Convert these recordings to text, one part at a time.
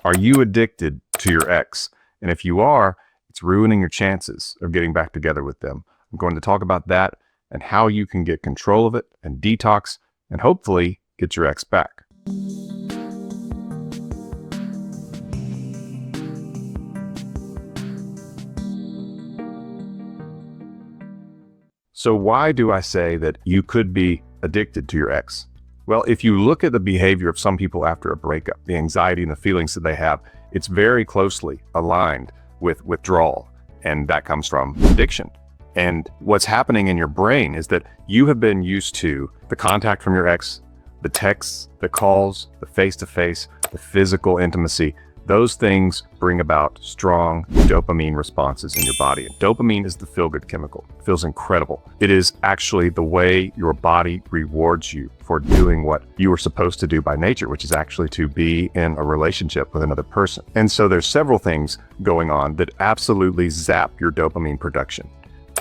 Are you addicted to your ex? And if you are, it's ruining your chances of getting back together with them. I'm going to talk about that and how you can get control of it and detox and hopefully get your ex back. So why do I say that you could be addicted to your ex? Well, if you look at the behavior of some people after a breakup, the anxiety and the feelings that they have, it's very closely aligned with withdrawal, and that comes from addiction. And what's happening in your brain is that you have been used to the contact from your ex, the texts, the calls, the face-to-face, the physical intimacy. Those things bring about strong dopamine responses in your body. And dopamine is the feel-good chemical. It feels incredible. It is actually the way your body rewards you for doing what you were supposed to do by nature, which is actually to be in a relationship with another person. And so there's several things going on that absolutely zap your dopamine production.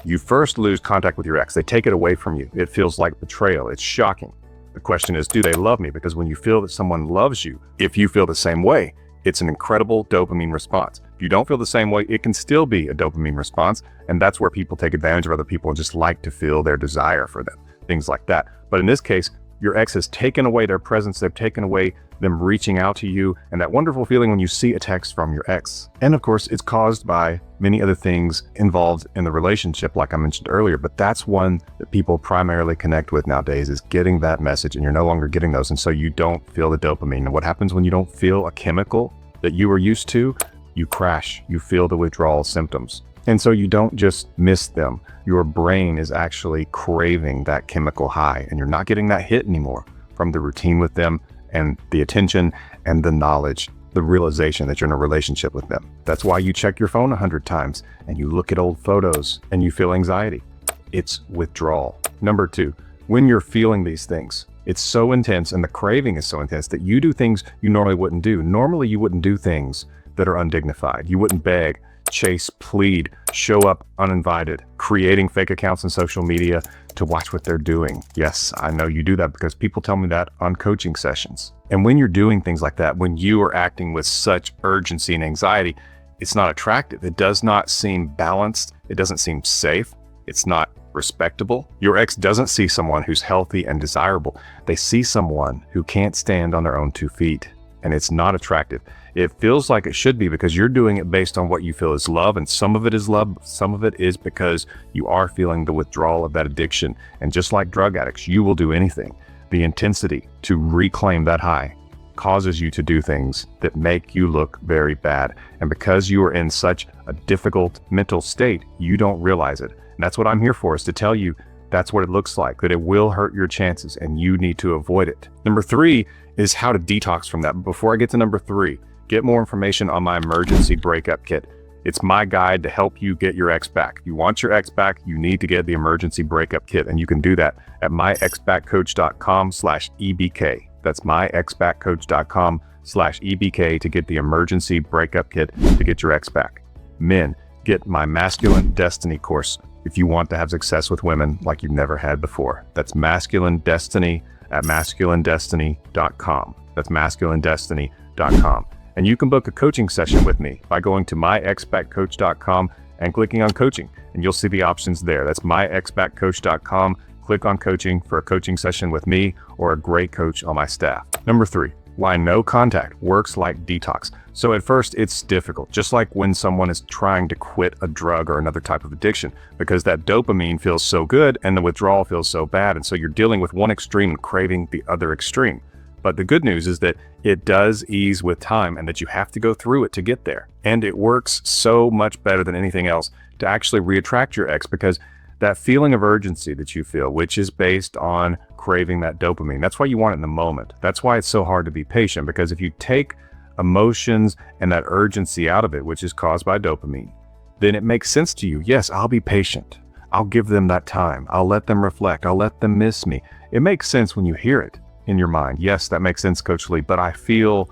You first lose contact with your ex. They take it away from you. It feels like betrayal. It's shocking. The question is, do they love me? Because when you feel that someone loves you, if you feel the same way, it's an incredible dopamine response. If you don't feel the same way, it can still be a dopamine response. And that's where people take advantage of other people and just like to feel their desire for them, things like that. But in this case, your ex has taken away their presence. They've taken away them reaching out to you and that wonderful feeling when you see a text from your ex. And of course, it's caused by many other things involved in the relationship, like I mentioned earlier, but that's one that people primarily connect with nowadays, is getting that message, and you're no longer getting those. And so you don't feel the dopamine. And what happens when you don't feel a chemical that you were used to? You crash, you feel the withdrawal symptoms. And so you don't just miss them. Your brain is actually craving that chemical high, and you're not getting that hit anymore from the routine with them and the attention and the knowledge, the realization that you're in a relationship with them. That's why you check your phone 100 times and you look at old photos and you feel anxiety. It's withdrawal. Number 2, when you're feeling these things, it's so intense and the craving is so intense that you do things you normally wouldn't do. Normally you wouldn't do things that are undignified. You wouldn't beg, chase, plead, show up uninvited, creating fake accounts on social media to watch what they're doing. Yes, I know you do that because people tell me that on coaching sessions. And when you're doing things like that, when you are acting with such urgency and anxiety, it's not attractive. It does not seem balanced. It doesn't seem safe. It's not respectable. Your ex doesn't see someone who's healthy and desirable. They see someone who can't stand on their own 2 feet, and it's not attractive. It feels like it should be because you're doing it based on what you feel is love, and some of it is love, some of it is because you are feeling the withdrawal of that addiction. And just like drug addicts, you will do anything. The intensity to reclaim that high causes you to do things that make you look very bad. And because you are in such a difficult mental state, you don't realize it. And that's what I'm here for, is to tell you that's what it looks like, that it will hurt your chances and you need to avoid it. Number 3 is how to detox from that. But before I get to number 3, get more information on my emergency breakup kit. It's my guide to help you get your ex back. If you want your ex back, you need to get the emergency breakup kit, and you can do that at myexbackcoach.com/EBK. That's myexbackcoach.com/EBK to get the emergency breakup kit to get your ex back. Men, get my Masculine Destiny course if you want to have success with women like you've never had before. That's Masculine Destiny at masculinedestiny.com. That's masculinedestiny.com. And you can book a coaching session with me by going to myexbackcoach.com and clicking on coaching, and you'll see the options there. That's myexbackcoach.com. Click on coaching for a coaching session with me or a great coach on my staff. Number 3, why no contact works like detox. So at first it's difficult, just like when someone is trying to quit a drug or another type of addiction, because that dopamine feels so good and the withdrawal feels so bad. And so you're dealing with one extreme and craving the other extreme. But the good news is that it does ease with time and that you have to go through it to get there. And it works so much better than anything else to actually reattract your ex, because that feeling of urgency that you feel, which is based on craving that dopamine, that's why you want it in the moment. That's why it's so hard to be patient, because if you take emotions and that urgency out of it, which is caused by dopamine, then it makes sense to you. Yes, I'll be patient. I'll give them that time. I'll let them reflect. I'll let them miss me. It makes sense when you hear it in your mind. Yes, that makes sense, Coach Lee, but I hear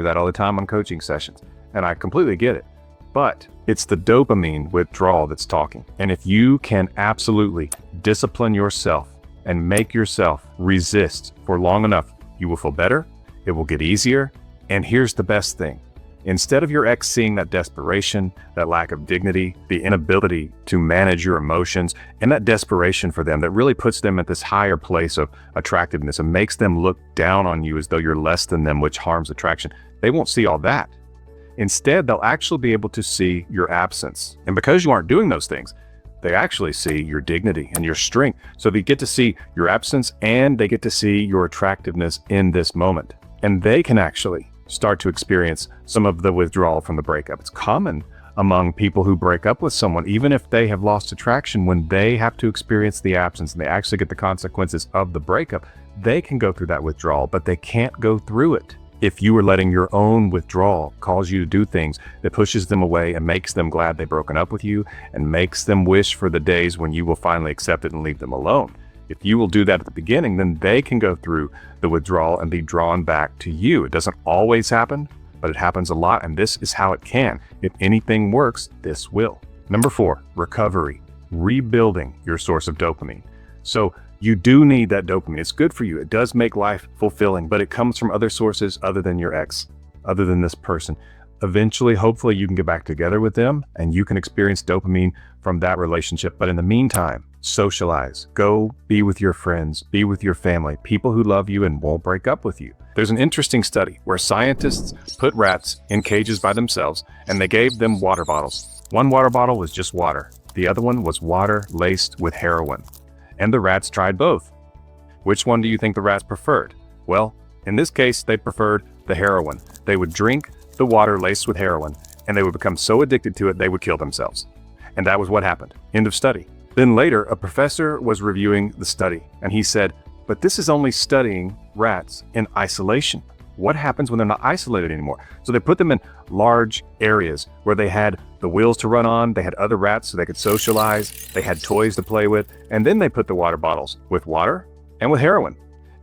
that all the time on coaching sessions, and I completely get it. But it's the dopamine withdrawal that's talking. And if you can absolutely discipline yourself and make yourself resist for long enough, you will feel better. It will get easier. And here's the best thing. Instead of your ex seeing that desperation, that lack of dignity, the inability to manage your emotions, and that desperation for them that really puts them at this higher place of attractiveness and makes them look down on you as though you're less than them, which harms attraction, they won't see all that. Instead, they'll actually be able to see your absence. And because you aren't doing those things, they actually see your dignity and your strength. So they get to see your absence and they get to see your attractiveness in this moment. And they can actually start to experience some of the withdrawal from the breakup. It's common among people who break up with someone, even if they have lost attraction, when they have to experience the absence and they actually get the consequences of the breakup, they can go through that withdrawal, but they can't go through it if you are letting your own withdrawal cause you to do things that pushes them away and makes them glad they've broken up with you and makes them wish for the days when you will finally accept it and leave them alone. If you will do that at the beginning, then they can go through the withdrawal and be drawn back to you. It doesn't always happen, but it happens a lot, and this is how it can. If anything works, this will. Number 4, recovery, rebuilding your source of dopamine. So you do need that dopamine. It's good for you. It does make life fulfilling, but it comes from other sources other than your ex, other than this person. Eventually, hopefully you can get back together with them and you can experience dopamine from that relationship. But in the meantime, socialize, go be with your friends, be with your family, people who love you and won't break up with you. There's an interesting study where scientists put rats in cages by themselves and they gave them water bottles. One water bottle was just water. The other one was water laced with heroin. And the rats tried both. Which one do you think the rats preferred? Well, in this case, they preferred the heroin. They would drink the water laced with heroin, and they would become so addicted to it, they would kill themselves. And that was what happened. End of study. Then later, a professor was reviewing the study, and he said, but this is only studying rats in isolation. What happens when they're not isolated anymore? So they put them in large areas where they had the wheels to run on, they had other rats so they could socialize, they had toys to play with, and then they put the water bottles with water and with heroin.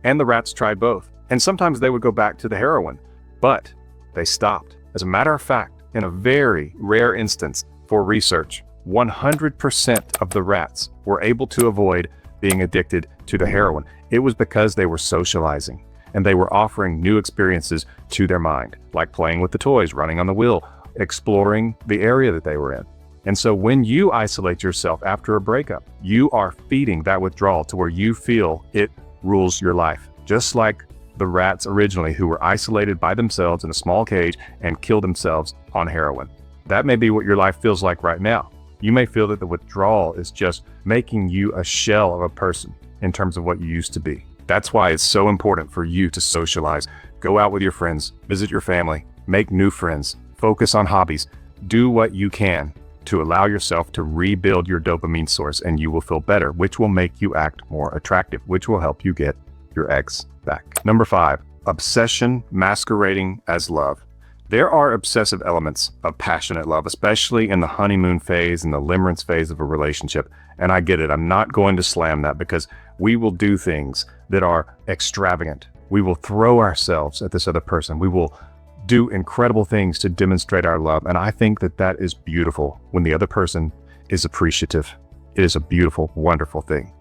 And the rats tried both. And sometimes they would go back to the heroin, but they stopped. As a matter of fact, in a very rare instance for research, 100% of the rats were able to avoid being addicted to the heroin. It was because they were socializing and they were offering new experiences to their mind, like playing with the toys, running on the wheel, exploring the area that they were in. And so when you isolate yourself after a breakup, you are feeding that withdrawal to where you feel it rules your life. Just like the rats originally who were isolated by themselves in a small cage and killed themselves on heroin. That may be what your life feels like right now. You may feel that the withdrawal is just making you a shell of a person in terms of what you used to be. That's why it's so important for you to socialize. Go out with your friends, visit your family, make new friends, focus on hobbies, do what you can to allow yourself to rebuild your dopamine source, and you will feel better, which will make you act more attractive, which will help you get your ex back. Number 5, obsession masquerading as love. There are obsessive elements of passionate love, especially in the honeymoon phase and the limerence phase of a relationship. And I get it. I'm not going to slam that because we will do things that are extravagant. We will throw ourselves at this other person. We will do incredible things to demonstrate our love. And I think that that is beautiful when the other person is appreciative. It is a beautiful, wonderful thing.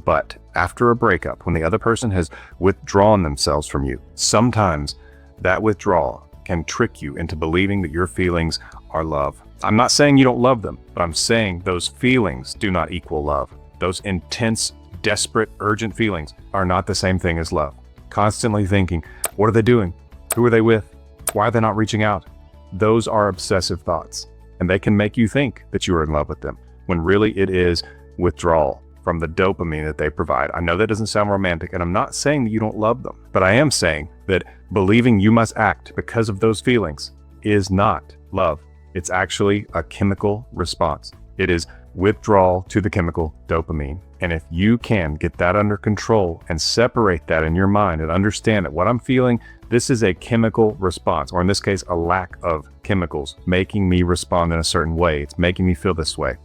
But after a breakup, when the other person has withdrawn themselves from you, sometimes that withdrawal can trick you into believing that your feelings are love. I'm not saying you don't love them, but I'm saying those feelings do not equal love. Those intense, desperate, urgent feelings are not the same thing as love. Constantly thinking, what are they doing? Who are they with? Why are they not reaching out? Those are obsessive thoughts, and they can make you think that you are in love with them, when really it is withdrawal from the dopamine that they provide. I know that doesn't sound romantic, and I'm not saying that you don't love them, but I am saying that believing you must act because of those feelings is not love. It's actually a chemical response. It is withdrawal to the chemical dopamine. And if you can get that under control and separate that in your mind and understand that what I'm feeling, this is a chemical response, or in this case, a lack of chemicals making me respond in a certain way. It's making me feel this way.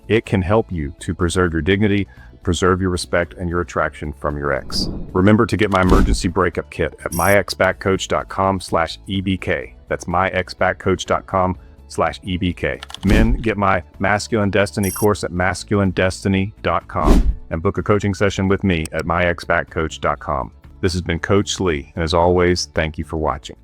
It can help you to preserve your dignity, preserve your respect, and your attraction from your ex. Remember to get my emergency breakup kit at myexbackcoach.com/EBK. That's myexbackcoach.com/EBK. Men, get my Masculine Destiny course at masculinedestiny.com and book a coaching session with me at myexbackcoach.com. This has been Coach Lee, and as always, thank you for watching.